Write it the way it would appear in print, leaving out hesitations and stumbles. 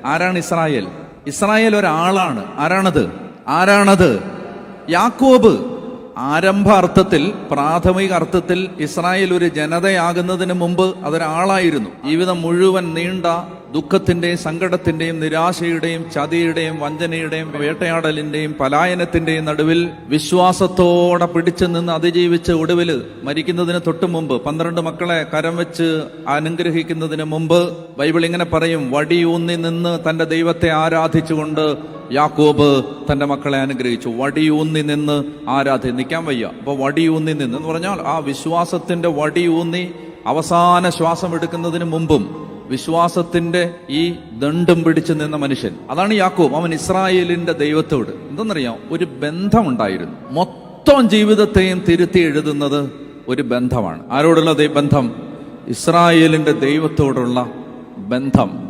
ആരാണ് Israel? Israel ഒരാളാണ്. ആരാണത്? യാക്കോബ്. ആരംഭ അർത്ഥത്തിൽ, പ്രാഥമിക അർത്ഥത്തിൽ ഇസ്രായേൽ ഒരു ജനതയാകുന്നതിന് മുമ്പ് അതൊരാളായിരുന്നു. ജീവിതം മുഴുവൻ നീണ്ട ദുഃഖത്തിന്റെയും സങ്കടത്തിന്റെയും നിരാശയുടെയും ചതിയുടെയും വഞ്ചനയുടെയും വേട്ടയാടലിന്റെയും പലായനത്തിന്റെയും നടുവിൽ വിശ്വാസത്തോടെ പിടിച്ചു നിന്ന് അതിജീവിച്ച് ഒടുവിൽ മരിക്കുന്നതിന് തൊട്ടു മുമ്പ് 12 മക്കളെ കരം വെച്ച് അനുഗ്രഹിക്കുന്നതിന് മുമ്പ് ബൈബിൾ ഇങ്ങനെ പറയും, വടിയൂന്നി നിന്ന് തന്റെ ദൈവത്തെ ആരാധിച്ചുകൊണ്ട് യാക്കോബ് തന്റെ മക്കളെ അനുഗ്രഹിച്ചു. വടിയൂന്നി നിന്ന് നിൽക്കാൻ വയ്യ. അപ്പൊ വടിയൂന്നി നിന്ന് എന്ന് പറഞ്ഞാൽ ആ വിശ്വാസത്തിന്റെ വടിയൂന്നി അവസാന ശ്വാസം എടുക്കുന്നതിന് മുമ്പും വിശ്വാസത്തിന്റെ ഈ ദണ്ടും പിടിച്ചു നിന്ന മനുഷ്യൻ, അതാണ് യാക്കോബ്. അവൻ ഇസ്രായേലിന്റെ ദൈവത്തോട് എന്തെന്നറിയാം, ഒരു ബന്ധമുണ്ടായിരുന്നു. മൊത്തം ജീവിതത്തെയും തിരുത്തി എഴുതുന്നത് ഒരു ബന്ധമാണ്. ആരോടുള്ള ബന്ധം? ഇസ്രായേലിന്റെ ദൈവത്തോടുള്ള ബന്ധം.